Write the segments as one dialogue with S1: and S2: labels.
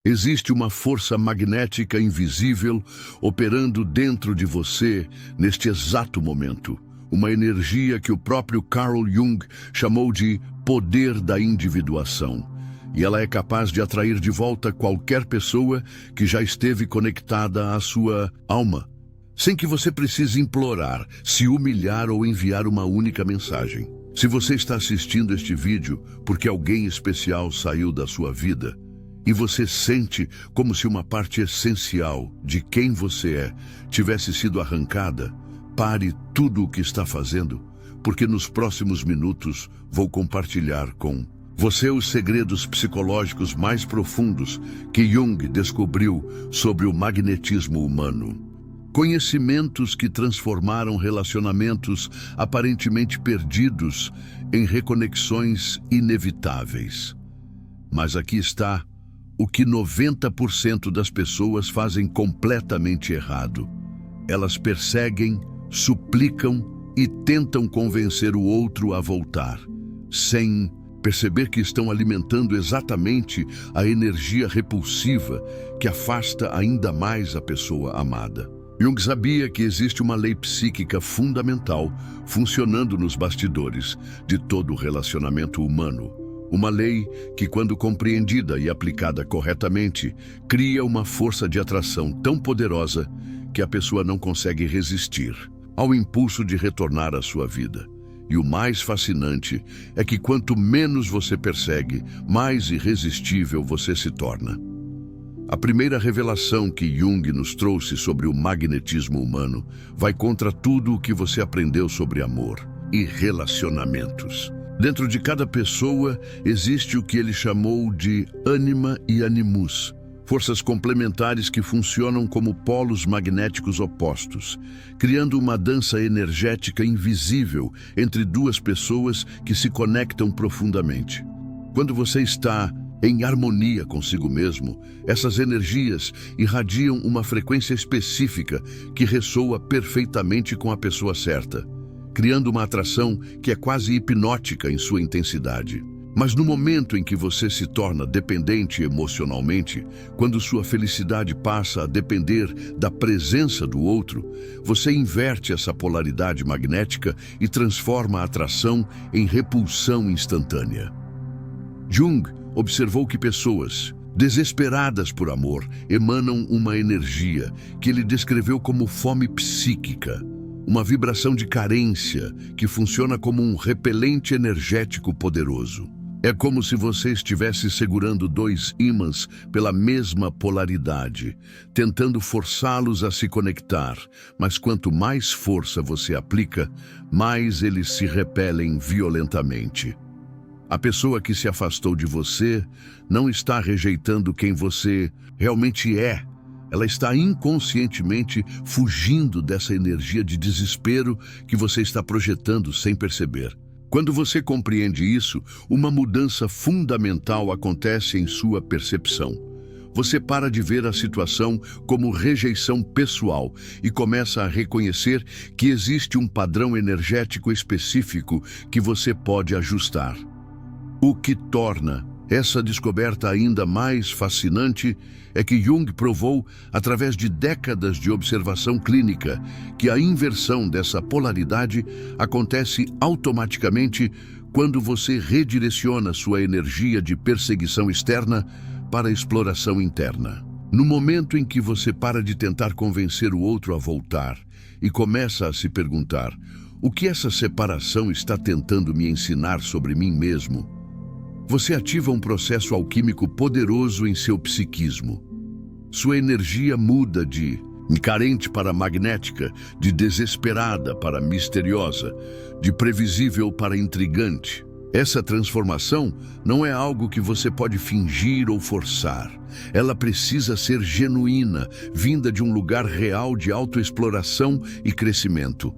S1: Existe uma força magnética invisível operando dentro de você neste exato momento. Uma energia que o próprio Carl Jung chamou de poder da individuação. E ela é capaz de atrair de volta qualquer pessoa que já esteve conectada à sua alma, sem que você precise implorar, se humilhar ou enviar uma única mensagem. Se você está assistindo este vídeo porque alguém especial saiu da sua vida, e você sente como se uma parte essencial de quem você é tivesse sido arrancada, pare tudo o que está fazendo, porque nos próximos minutos vou compartilhar com você os segredos psicológicos mais profundos que Jung descobriu sobre o magnetismo humano. Conhecimentos que transformaram relacionamentos aparentemente perdidos em reconexões inevitáveis. Mas aqui está o que 90% das pessoas fazem completamente errado. Elas perseguem, suplicam e tentam convencer o outro a voltar, sem perceber que estão alimentando exatamente a energia repulsiva que afasta ainda mais a pessoa amada. Jung sabia que existe uma lei psíquica fundamental funcionando nos bastidores de todo o relacionamento humano. Uma lei que, quando compreendida e aplicada corretamente, cria uma força de atração tão poderosa que a pessoa não consegue resistir ao impulso de retornar à sua vida. E o mais fascinante é que quanto menos você persegue, mais irresistível você se torna. A primeira revelação que Jung nos trouxe sobre o magnetismo humano vai contra tudo o que você aprendeu sobre amor e relacionamentos. Dentro de cada pessoa existe o que ele chamou de ânima e animus, forças complementares que funcionam como polos magnéticos opostos, criando uma dança energética invisível entre duas pessoas que se conectam profundamente. Quando você está em harmonia consigo mesmo, essas energias irradiam uma frequência específica que ressoa perfeitamente com a pessoa certa, criando uma atração que é quase hipnótica em sua intensidade. Mas no momento em que você se torna dependente emocionalmente, quando sua felicidade passa a depender da presença do outro, você inverte essa polaridade magnética e transforma a atração em repulsão instantânea. Jung observou que pessoas desesperadas por amor emanam uma energia que ele descreveu como fome psíquica, uma vibração de carência que funciona como um repelente energético poderoso. É como se você estivesse segurando dois ímãs pela mesma polaridade, tentando forçá-los a se conectar, mas quanto mais força você aplica, mais eles se repelem violentamente. A pessoa que se afastou de você não está rejeitando quem você realmente é. Ela está inconscientemente fugindo dessa energia de desespero que você está projetando sem perceber. Quando você compreende isso, uma mudança fundamental acontece em sua percepção. Você para de ver a situação como rejeição pessoal e começa a reconhecer que existe um padrão energético específico que você pode ajustar. O que torna essa descoberta ainda mais fascinante é que Jung provou, através de décadas de observação clínica, que a inversão dessa polaridade acontece automaticamente quando você redireciona sua energia de perseguição externa para a exploração interna. No momento em que você para de tentar convencer o outro a voltar e começa a se perguntar: o que essa separação está tentando me ensinar sobre mim mesmo? Você ativa um processo alquímico poderoso em seu psiquismo. Sua energia muda de carente para magnética, de desesperada para misteriosa, de previsível para intrigante. Essa transformação não é algo que você pode fingir ou forçar. Ela precisa ser genuína, vinda de um lugar real de autoexploração e crescimento.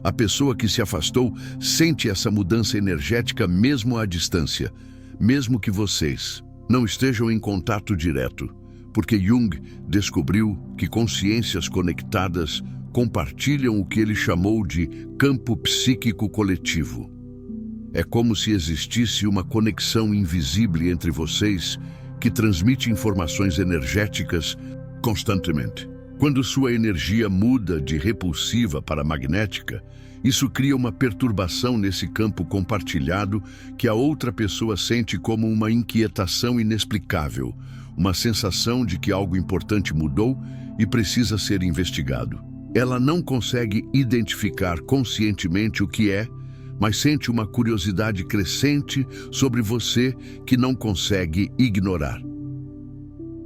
S1: A pessoa que se afastou sente essa mudança energética mesmo à distância, mesmo que vocês não estejam em contato direto, porque Jung descobriu que consciências conectadas compartilham o que ele chamou de campo psíquico coletivo. É como se existisse uma conexão invisível entre vocês que transmite informações energéticas constantemente. Quando sua energia muda de repulsiva para magnética, isso cria uma perturbação nesse campo compartilhado que a outra pessoa sente como uma inquietação inexplicável, uma sensação de que algo importante mudou e precisa ser investigado. Ela não consegue identificar conscientemente o que é, mas sente uma curiosidade crescente sobre você que não consegue ignorar.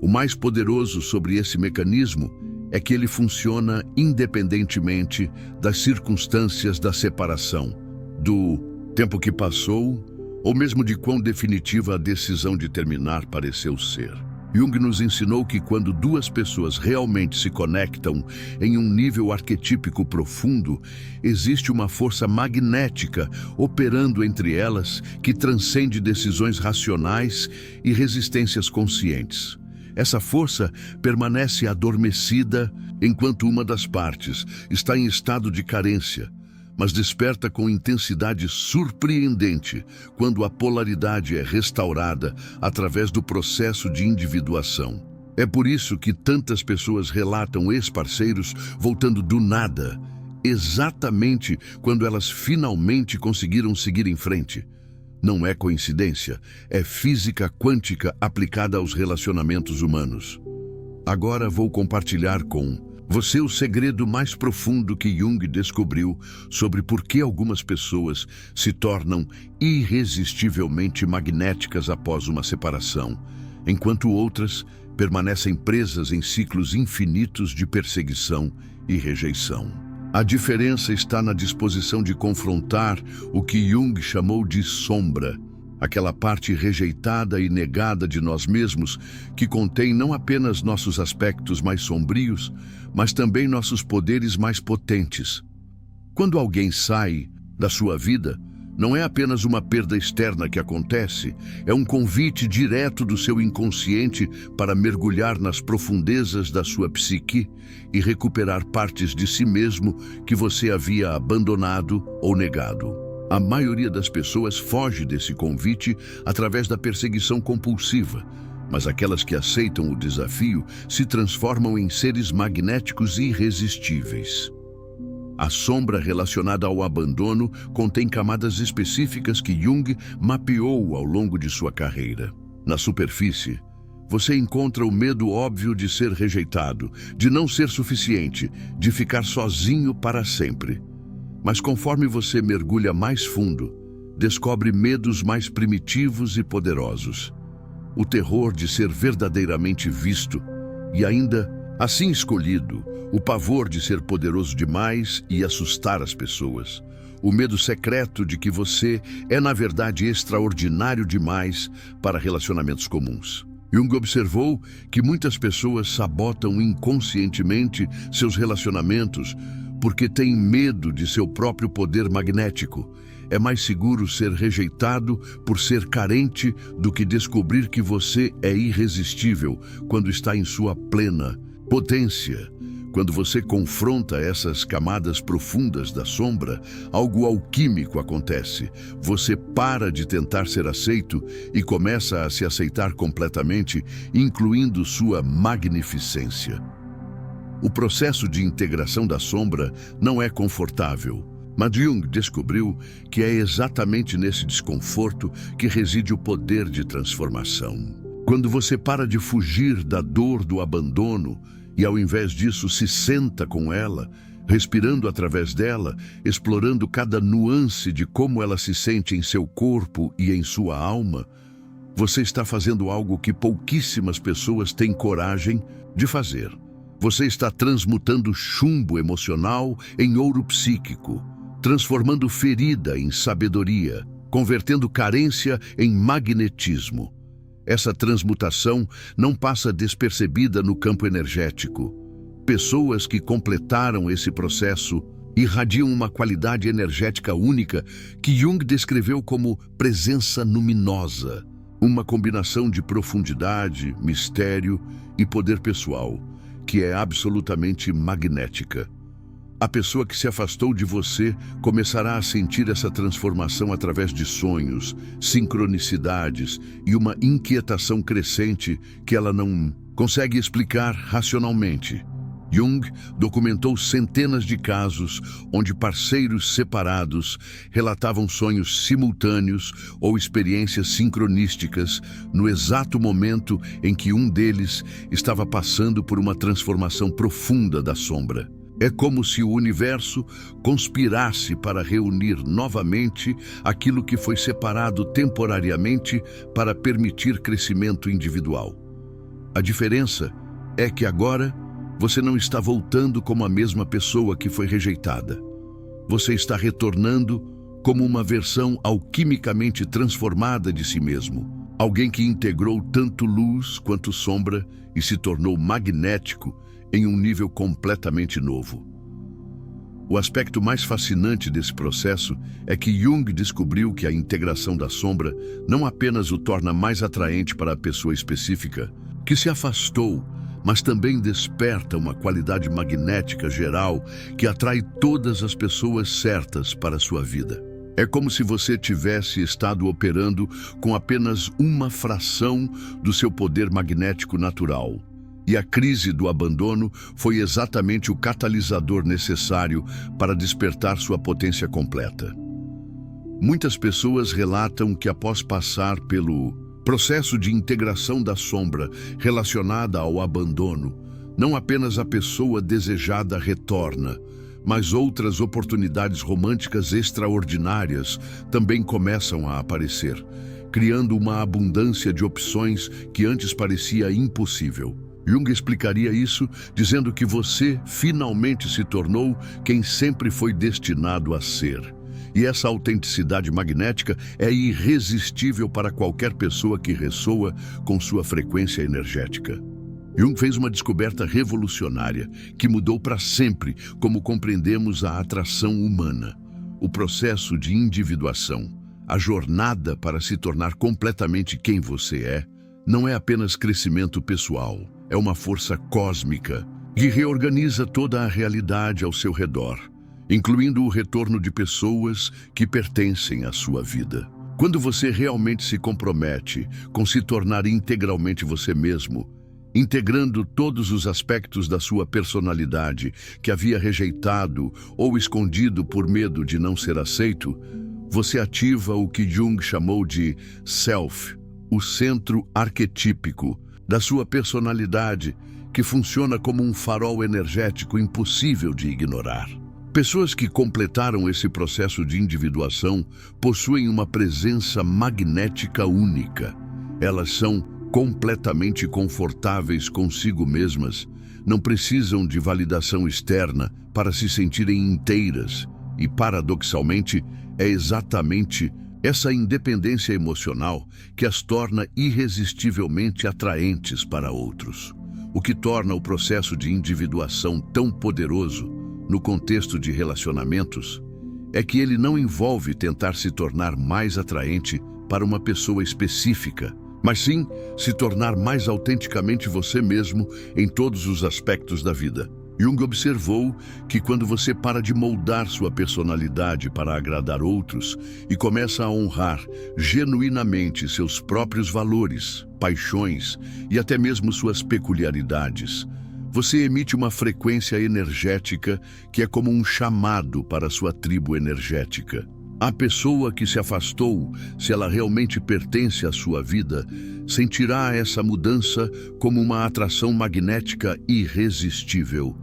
S1: O mais poderoso sobre esse mecanismo é que ele funciona independentemente das circunstâncias da separação, do tempo que passou, ou mesmo de quão definitiva a decisão de terminar pareceu ser. Jung nos ensinou que quando duas pessoas realmente se conectam em um nível arquetípico profundo, existe uma força magnética operando entre elas que transcende decisões racionais e resistências conscientes. Essa força permanece adormecida enquanto uma das partes está em estado de carência, mas desperta com intensidade surpreendente quando a polaridade é restaurada através do processo de individuação. É por isso que tantas pessoas relatam ex-parceiros voltando do nada, exatamente quando elas finalmente conseguiram seguir em frente. Não é coincidência, é física quântica aplicada aos relacionamentos humanos. Agora vou compartilhar com você o segredo mais profundo que Jung descobriu sobre por que algumas pessoas se tornam irresistivelmente magnéticas após uma separação, enquanto outras permanecem presas em ciclos infinitos de perseguição e rejeição. A diferença está na disposição de confrontar o que Jung chamou de sombra, aquela parte rejeitada e negada de nós mesmos que contém não apenas nossos aspectos mais sombrios, mas também nossos poderes mais potentes. Quando alguém sai da sua vida, não é apenas uma perda externa que acontece, é um convite direto do seu inconsciente para mergulhar nas profundezas da sua psique e recuperar partes de si mesmo que você havia abandonado ou negado. A maioria das pessoas foge desse convite através da perseguição compulsiva, mas aquelas que aceitam o desafio se transformam em seres magnéticos irresistíveis. A sombra relacionada ao abandono contém camadas específicas que Jung mapeou ao longo de sua carreira. Na superfície, você encontra o medo óbvio de ser rejeitado, de não ser suficiente, de ficar sozinho para sempre. Mas conforme você mergulha mais fundo, descobre medos mais primitivos e poderosos. O terror de ser verdadeiramente visto e ainda assim escolhido, o pavor de ser poderoso demais e assustar as pessoas. O medo secreto de que você é, na verdade, extraordinário demais para relacionamentos comuns. Jung observou que muitas pessoas sabotam inconscientemente seus relacionamentos porque têm medo de seu próprio poder magnético. É mais seguro ser rejeitado por ser carente do que descobrir que você é irresistível quando está em sua plena potência. Quando você confronta essas camadas profundas da sombra, algo alquímico acontece. Você para de tentar ser aceito e começa a se aceitar completamente, incluindo sua magnificência. O processo de integração da sombra não é confortável, mas Jung descobriu que é exatamente nesse desconforto que reside o poder de transformação. Quando você para de fugir da dor do abandono e, ao invés disso, se senta com ela, respirando através dela, explorando cada nuance de como ela se sente em seu corpo e em sua alma, você está fazendo algo que pouquíssimas pessoas têm coragem de fazer. Você está transmutando chumbo emocional em ouro psíquico, transformando ferida em sabedoria, convertendo carência em magnetismo. Essa transmutação não passa despercebida no campo energético. Pessoas que completaram esse processo irradiam uma qualidade energética única que Jung descreveu como presença luminosa, uma combinação de profundidade, mistério e poder pessoal, que é absolutamente magnética. A pessoa que se afastou de você começará a sentir essa transformação através de sonhos, sincronicidades e uma inquietação crescente que ela não consegue explicar racionalmente. Jung documentou centenas de casos onde parceiros separados relatavam sonhos simultâneos ou experiências sincronísticas no exato momento em que um deles estava passando por uma transformação profunda da sombra. É como se o universo conspirasse para reunir novamente aquilo que foi separado temporariamente para permitir crescimento individual. A diferença é que agora você não está voltando como a mesma pessoa que foi rejeitada. Você está retornando como uma versão alquimicamente transformada de si mesmo. Alguém que integrou tanto luz quanto sombra e se tornou magnético em um nível completamente novo. O aspecto mais fascinante desse processo é que Jung descobriu que a integração da sombra não apenas o torna mais atraente para a pessoa específica que se afastou, mas também desperta uma qualidade magnética geral que atrai todas as pessoas certas para a sua vida. É como se você tivesse estado operando com apenas uma fração do seu poder magnético natural. E a crise do abandono foi exatamente o catalisador necessário para despertar sua potência completa. Muitas pessoas relatam que após passar pelo processo de integração da sombra relacionada ao abandono, não apenas a pessoa desejada retorna, mas outras oportunidades românticas extraordinárias também começam a aparecer, criando uma abundância de opções que antes parecia impossível. Jung explicaria isso dizendo que você finalmente se tornou quem sempre foi destinado a ser. E essa autenticidade magnética é irresistível para qualquer pessoa que ressoa com sua frequência energética. Jung fez uma descoberta revolucionária que mudou para sempre como compreendemos a atração humana, o processo de individuação, a jornada para se tornar completamente quem você é, não é apenas crescimento pessoal, é uma força cósmica que reorganiza toda a realidade ao seu redor, incluindo o retorno de pessoas que pertencem à sua vida. Quando você realmente se compromete com se tornar integralmente você mesmo, integrando todos os aspectos da sua personalidade que havia rejeitado ou escondido por medo de não ser aceito, você ativa o que Jung chamou de Self, o centro arquetípico da sua personalidade, que funciona como um farol energético impossível de ignorar. Pessoas que completaram esse processo de individuação possuem uma presença magnética única. Elas são completamente confortáveis consigo mesmas, não precisam de validação externa para se sentirem inteiras e, paradoxalmente, é exatamente essa independência emocional que as torna irresistivelmente atraentes para outros. O que torna o processo de individuação tão poderoso no contexto de relacionamentos é que ele não envolve tentar se tornar mais atraente para uma pessoa específica, mas sim se tornar mais autenticamente você mesmo em todos os aspectos da vida. Jung observou que quando você para de moldar sua personalidade para agradar outros e começa a honrar genuinamente seus próprios valores, paixões e até mesmo suas peculiaridades, você emite uma frequência energética que é como um chamado para sua tribo energética. A pessoa que se afastou, se ela realmente pertence à sua vida, sentirá essa mudança como uma atração magnética irresistível,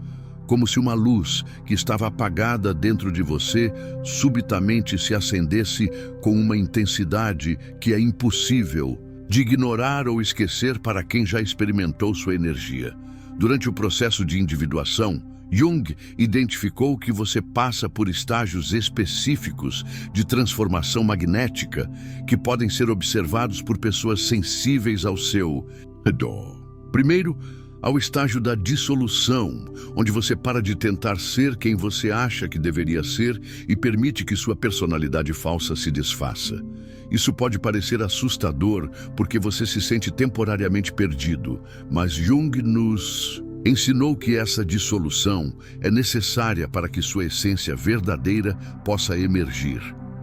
S1: como se uma luz que estava apagada dentro de você subitamente se acendesse com uma intensidade que é impossível de ignorar ou esquecer para quem já experimentou sua energia. Durante o processo de individuação, Jung identificou que você passa por estágios específicos de transformação magnética que podem ser observados por pessoas sensíveis ao seu redor. Primeiro, ao estágio da dissolução, onde você para de tentar ser quem você acha que deveria ser e permite que sua personalidade falsa se desfaça. Isso pode parecer assustador porque você se sente temporariamente perdido, mas Jung nos Ensinou que essa dissolução é necessária para que sua essência verdadeira possa emergir.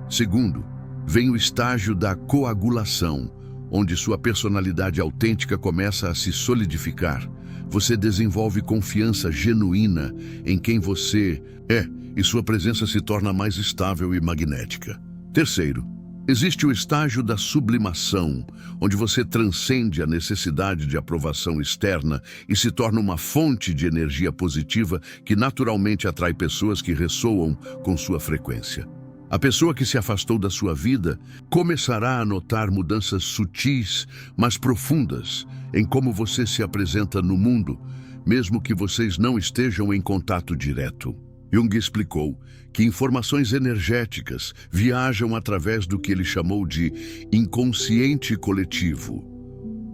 S1: Segundo, vem o estágio da coagulação, onde sua personalidade autêntica começa a se solidificar. Você desenvolve confiança genuína em quem você é e sua presença se torna mais estável e magnética. Terceiro, existe o estágio da sublimação, onde você transcende a necessidade de aprovação externa e se torna uma fonte de energia positiva que naturalmente atrai pessoas que ressoam com sua frequência. A pessoa que se afastou da sua vida começará a notar mudanças sutis, mas profundas, em como você se apresenta no mundo, mesmo que vocês não estejam em contato direto. Jung explicou que informações energéticas viajam através do que ele chamou de inconsciente coletivo,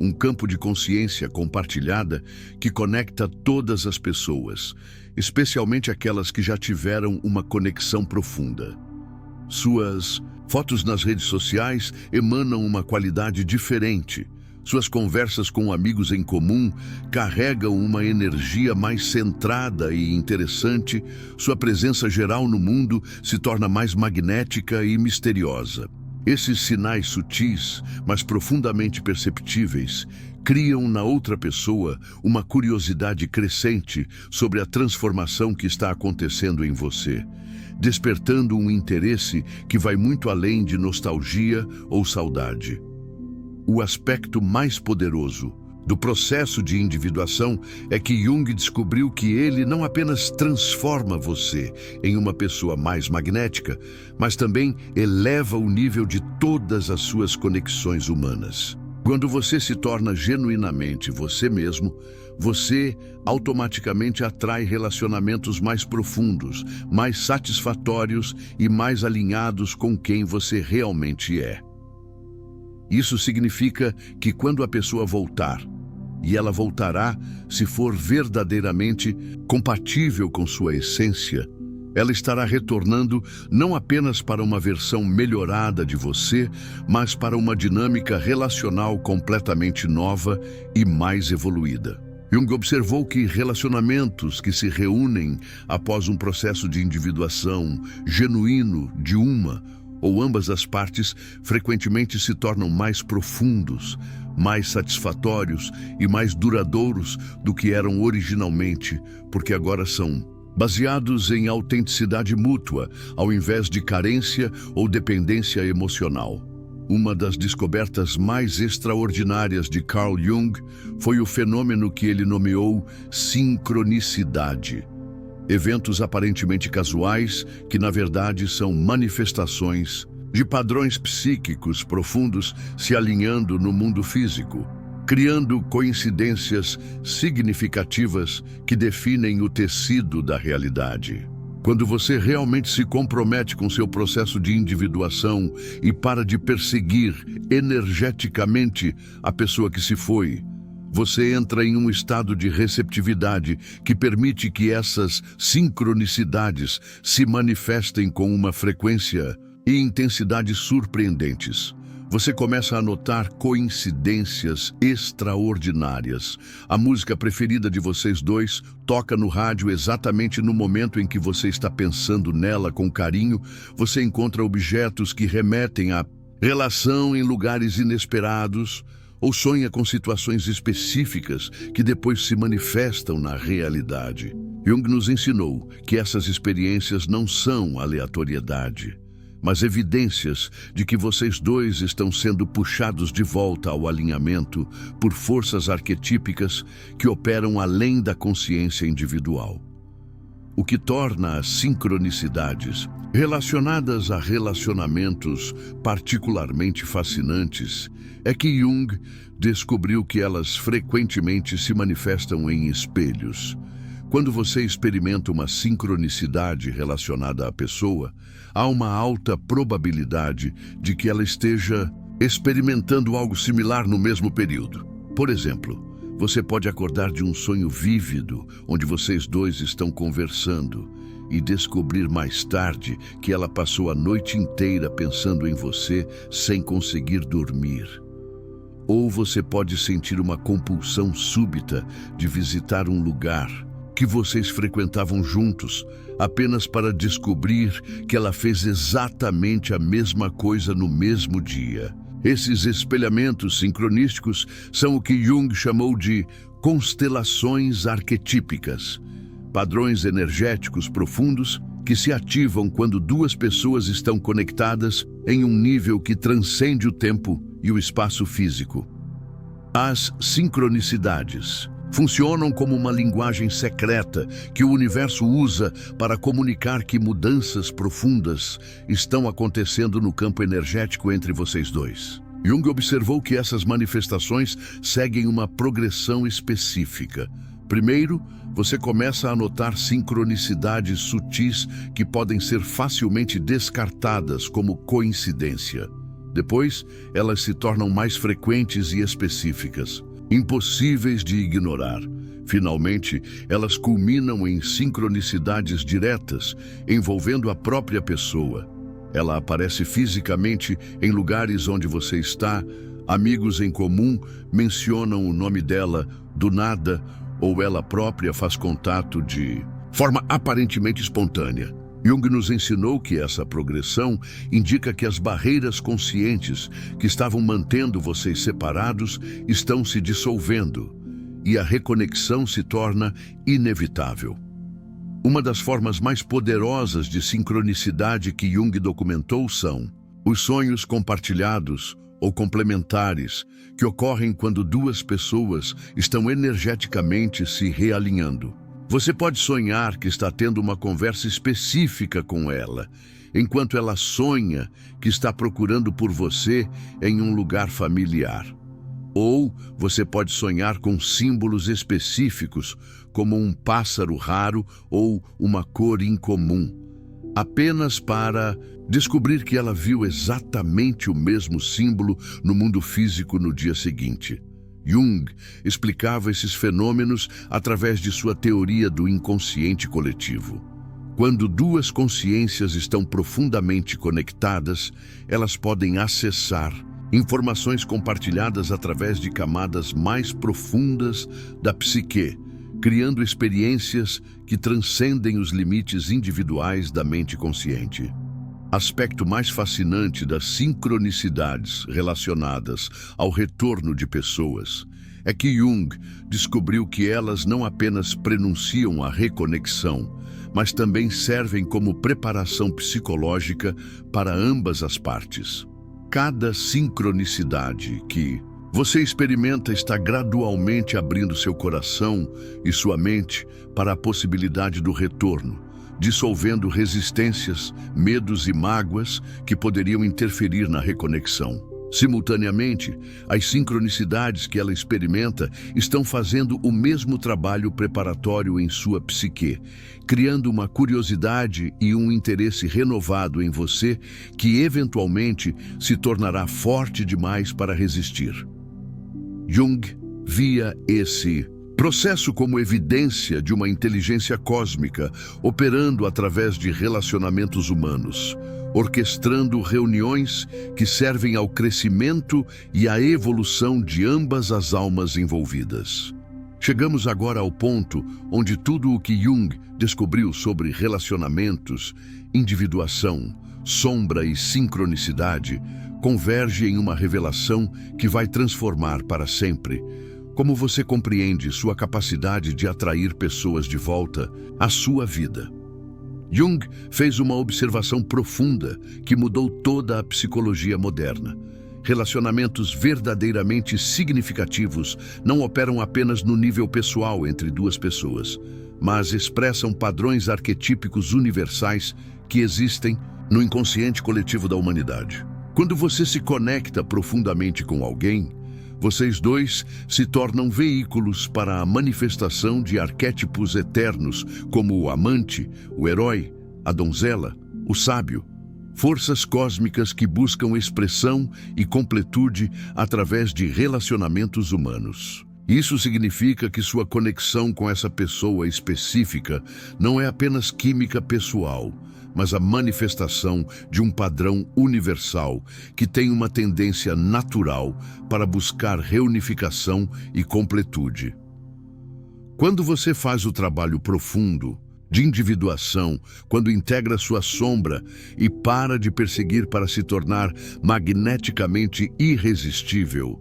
S1: um campo de consciência compartilhada que conecta todas as pessoas, especialmente aquelas que já tiveram uma conexão profunda. Suas fotos nas redes sociais emanam uma qualidade diferente. Suas conversas com amigos em comum carregam uma energia mais centrada e interessante. Sua presença geral no mundo se torna mais magnética e misteriosa. Esses sinais sutis, mas profundamente perceptíveis, criam na outra pessoa uma curiosidade crescente sobre a transformação que está acontecendo em você, despertando um interesse que vai muito além de nostalgia ou saudade. O aspecto mais poderoso do processo de individuação é que Jung descobriu que ele não apenas transforma você em uma pessoa mais magnética, mas também eleva o nível de todas as suas conexões humanas. Quando você se torna genuinamente você mesmo, você automaticamente atrai relacionamentos mais profundos, mais satisfatórios e mais alinhados com quem você realmente é. Isso significa que quando a pessoa voltar, e ela voltará se for verdadeiramente compatível com sua essência, ela estará retornando não apenas para uma versão melhorada de você, mas para uma dinâmica relacional completamente nova e mais evoluída. Jung observou que relacionamentos que se reúnem após um processo de individuação genuíno de uma ou ambas as partes frequentemente se tornam mais profundos, mais satisfatórios e mais duradouros do que eram originalmente, porque agora são baseados em autenticidade mútua, ao invés de carência ou dependência emocional. Uma das descobertas mais extraordinárias de Carl Jung foi o fenômeno que ele nomeou sincronicidade. Eventos aparentemente casuais que, na verdade, são manifestações de padrões psíquicos profundos se alinhando no mundo físico, criando coincidências significativas que definem o tecido da realidade. Quando você realmente se compromete com seu processo de individuação e para de perseguir energeticamente a pessoa que se foi, você entra em um estado de receptividade que permite que essas sincronicidades se manifestem com uma frequência e intensidade surpreendentes. Você começa a notar coincidências extraordinárias. A música preferida de vocês dois toca no rádio exatamente no momento em que você está pensando nela com carinho. Você encontra objetos que remetem à relação em lugares inesperados, ou sonha com situações específicas que depois se manifestam na realidade. Jung nos ensinou que essas experiências não são aleatoriedade, mas evidências de que vocês dois estão sendo puxados de volta ao alinhamento por forças arquetípicas que operam além da consciência individual. O que torna as sincronicidades relacionadas a relacionamentos particularmente fascinantes é que Jung descobriu que elas frequentemente se manifestam em espelhos. Quando você experimenta uma sincronicidade relacionada à pessoa, há uma alta probabilidade de que ela esteja experimentando algo similar no mesmo período. Por exemplo, você pode acordar de um sonho vívido, onde vocês dois estão conversando, e descobrir mais tarde que ela passou a noite inteira pensando em você sem conseguir dormir. ou você pode sentir uma compulsão súbita de visitar um lugar que vocês frequentavam juntos, apenas para descobrir que ela fez exatamente a mesma coisa no mesmo dia. Esses espelhamentos sincronísticos são o que Jung chamou de constelações arquetípicas, padrões energéticos profundos que se ativam quando duas pessoas estão conectadas em um nível que transcende o tempo e o espaço físico. As sincronicidades funcionam como uma linguagem secreta que o universo usa para comunicar que mudanças profundas estão acontecendo no campo energético entre vocês dois. Jung observou que essas manifestações seguem uma progressão específica. Primeiro, você começa a notar sincronicidades sutis que podem ser facilmente descartadas como coincidência. Depois, elas se tornam mais frequentes e específicas, impossíveis de ignorar. Finalmente, elas culminam em sincronicidades diretas, envolvendo a própria pessoa. Ela aparece fisicamente em lugares onde você está, amigos em comum mencionam o nome dela do nada, ou ela própria faz contato de forma aparentemente espontânea. Jung nos ensinou que essa progressão indica que as barreiras conscientes que estavam mantendo vocês separados estão se dissolvendo e a reconexão se torna inevitável. Uma das formas mais poderosas de sincronicidade que Jung documentou são os sonhos compartilhados ou complementares, que ocorrem quando duas pessoas estão energeticamente se realinhando. Você pode sonhar que está tendo uma conversa específica com ela, enquanto ela sonha que está procurando por você em um lugar familiar. Ou você pode sonhar com símbolos específicos, como um pássaro raro ou uma cor incomum, apenas para descobrir que ela viu exatamente o mesmo símbolo no mundo físico no dia seguinte. Jung explicava esses fenômenos através de sua teoria do inconsciente coletivo. Quando duas consciências estão profundamente conectadas, elas podem acessar informações compartilhadas através de camadas mais profundas da psique, criando experiências que transcendem os limites individuais da mente consciente. Aspecto mais fascinante das sincronicidades relacionadas ao retorno de pessoas é que Jung descobriu que elas não apenas prenunciam a reconexão, mas também servem como preparação psicológica para ambas as partes. Cada sincronicidade que você experimenta está gradualmente abrindo seu coração e sua mente para a possibilidade do retorno, dissolvendo resistências, medos e mágoas que poderiam interferir na reconexão. Simultaneamente, as sincronicidades que ela experimenta estão fazendo o mesmo trabalho preparatório em sua psique, criando uma curiosidade e um interesse renovado em você que eventualmente se tornará forte demais para resistir. Jung via esse processo como evidência de uma inteligência cósmica operando através de relacionamentos humanos, orquestrando reuniões que servem ao crescimento e à evolução de ambas as almas envolvidas. Chegamos agora ao ponto onde tudo o que Jung descobriu sobre relacionamentos, individuação, sombra e sincronicidade converge em uma revelação que vai transformar para sempre como você compreende sua capacidade de atrair pessoas de volta à sua vida. Jung fez uma observação profunda que mudou toda a psicologia moderna. Relacionamentos verdadeiramente significativos não operam apenas no nível pessoal entre duas pessoas, mas expressam padrões arquetípicos universais que existem no inconsciente coletivo da humanidade. Quando você se conecta profundamente com alguém, vocês dois se tornam veículos para a manifestação de arquétipos eternos como o amante, o herói, a donzela, o sábio, forças cósmicas que buscam expressão e completude através de relacionamentos humanos. Isso significa que sua conexão com essa pessoa específica não é apenas química pessoal, mas a manifestação de um padrão universal que tem uma tendência natural para buscar reunificação e completude. Quando você faz o trabalho profundo de individuação, quando integra sua sombra e para de perseguir para se tornar magneticamente irresistível,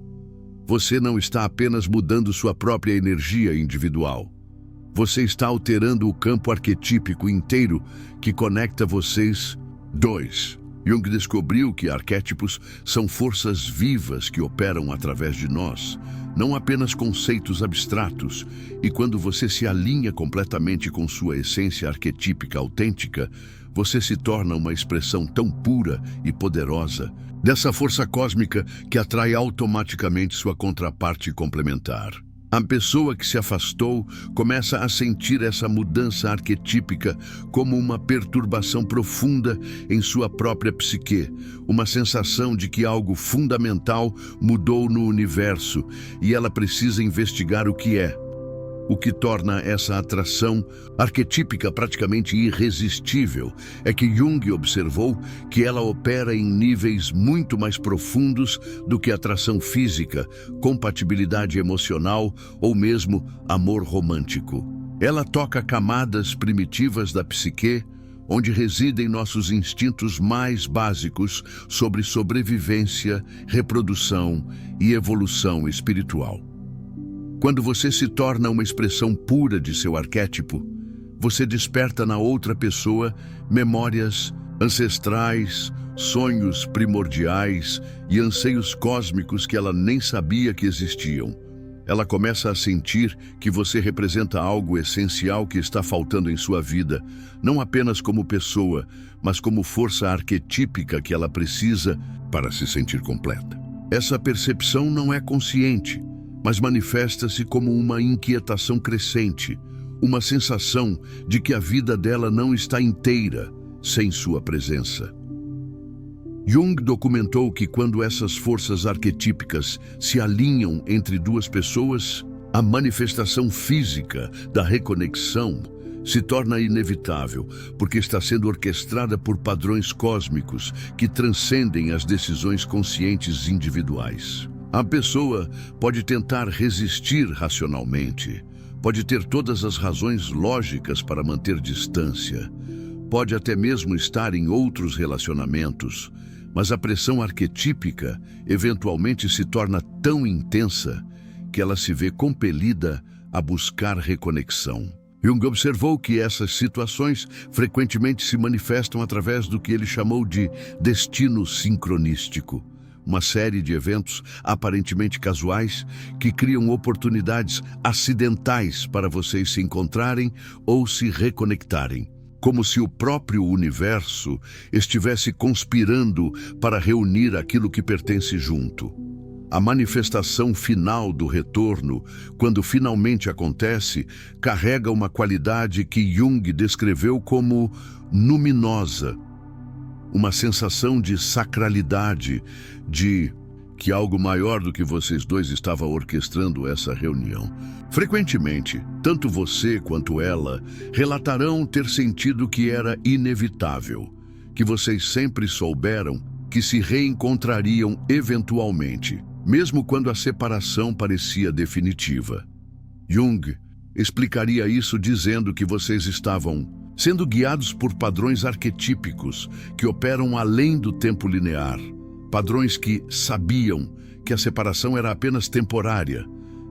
S1: você não está apenas mudando sua própria energia individual. Você está alterando o campo arquetípico inteiro que conecta vocês dois. Jung descobriu que arquétipos são forças vivas que operam através de nós, não apenas conceitos abstratos, e quando você se alinha completamente com sua essência arquetípica autêntica, você se torna uma expressão tão pura e poderosa dessa força cósmica que atrai automaticamente sua contraparte complementar. A pessoa que se afastou começa a sentir essa mudança arquetípica como uma perturbação profunda em sua própria psique, uma sensação de que algo fundamental mudou no universo e ela precisa investigar o que é. O que torna essa atração arquetípica praticamente irresistível é que Jung observou que ela opera em níveis muito mais profundos do que atração física, compatibilidade emocional ou mesmo amor romântico. Ela toca camadas primitivas da psique, onde residem nossos instintos mais básicos sobre sobrevivência, reprodução e evolução espiritual. Quando você se torna uma expressão pura de seu arquétipo, você desperta na outra pessoa memórias ancestrais, sonhos primordiais e anseios cósmicos que ela nem sabia que existiam. Ela começa a sentir que você representa algo essencial que está faltando em sua vida, não apenas como pessoa, mas como força arquetípica que ela precisa para se sentir completa. Essa percepção não é consciente, mas manifesta-se como uma inquietação crescente, uma sensação de que a vida dela não está inteira sem sua presença. Jung documentou que quando essas forças arquetípicas se alinham entre duas pessoas, a manifestação física da reconexão se torna inevitável, porque está sendo orquestrada por padrões cósmicos que transcendem as decisões conscientes individuais. A pessoa pode tentar resistir racionalmente, pode ter todas as razões lógicas para manter distância, pode até mesmo estar em outros relacionamentos, mas a pressão arquetípica eventualmente se torna tão intensa que ela se vê compelida a buscar reconexão. Jung observou que essas situações frequentemente se manifestam através do que ele chamou de destino sincronístico, uma série de eventos aparentemente casuais que criam oportunidades acidentais para vocês se encontrarem ou se reconectarem, como se o próprio universo estivesse conspirando para reunir aquilo que pertence junto. A manifestação final do retorno, quando finalmente acontece, carrega uma qualidade que Jung descreveu como luminosa, uma sensação de sacralidade, de que algo maior do que vocês dois estava orquestrando essa reunião. Frequentemente, tanto você quanto ela relatarão ter sentido que era inevitável, que vocês sempre souberam que se reencontrariam eventualmente, mesmo quando a separação parecia definitiva. Jung explicaria isso dizendo que vocês estavam sendo guiados por padrões arquetípicos que operam além do tempo linear, padrões que sabiam que a separação era apenas temporária,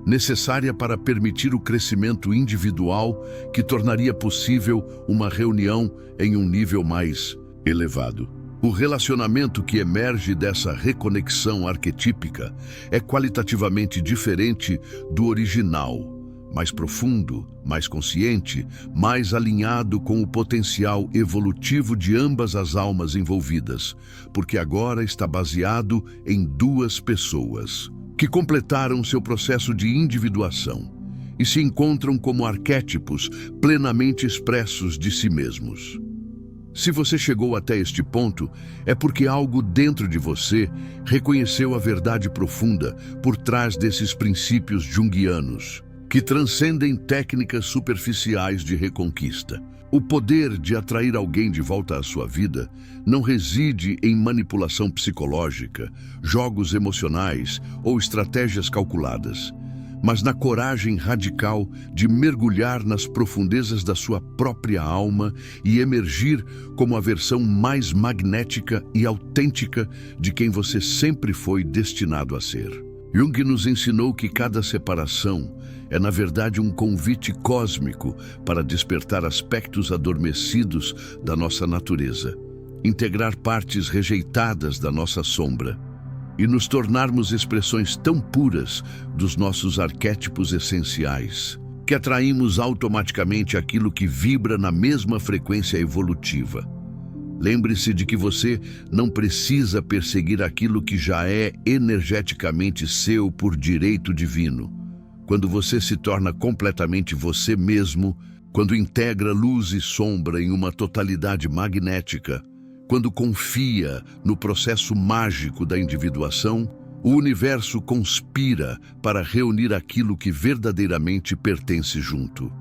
S1: necessária para permitir o crescimento individual que tornaria possível uma reunião em um nível mais elevado. O relacionamento que emerge dessa reconexão arquetípica é qualitativamente diferente do original, mais profundo, mais consciente, mais alinhado com o potencial evolutivo de ambas as almas envolvidas, porque agora está baseado em duas pessoas que completaram seu processo de individuação e se encontram como arquétipos plenamente expressos de si mesmos. Se você chegou até este ponto, é porque algo dentro de você reconheceu a verdade profunda por trás desses princípios junguianos, que transcendem técnicas superficiais de reconquista. O poder de atrair alguém de volta à sua vida não reside em manipulação psicológica, jogos emocionais ou estratégias calculadas, mas na coragem radical de mergulhar nas profundezas da sua própria alma e emergir como a versão mais magnética e autêntica de quem você sempre foi destinado a ser. Jung nos ensinou que cada separação é, na verdade, um convite cósmico para despertar aspectos adormecidos da nossa natureza, integrar partes rejeitadas da nossa sombra e nos tornarmos expressões tão puras dos nossos arquétipos essenciais, que atraímos automaticamente aquilo que vibra na mesma frequência evolutiva. Lembre-se de que você não precisa perseguir aquilo que já é energeticamente seu por direito divino. Quando você se torna completamente você mesmo, quando integra luz e sombra em uma totalidade magnética, quando confia no processo mágico da individuação, o universo conspira para reunir aquilo que verdadeiramente pertence junto.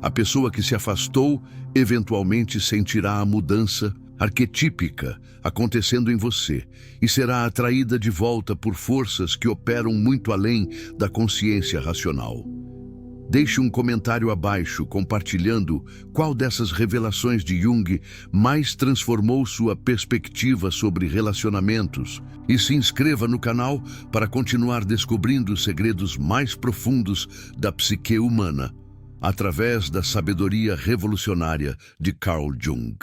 S1: A pessoa que se afastou eventualmente sentirá a mudança arquetípica acontecendo em você e será atraída de volta por forças que operam muito além da consciência racional. Deixe um comentário abaixo compartilhando qual dessas revelações de Jung mais transformou sua perspectiva sobre relacionamentos e se inscreva no canal para continuar descobrindo os segredos mais profundos da psique humana através da sabedoria revolucionária de Carl Jung.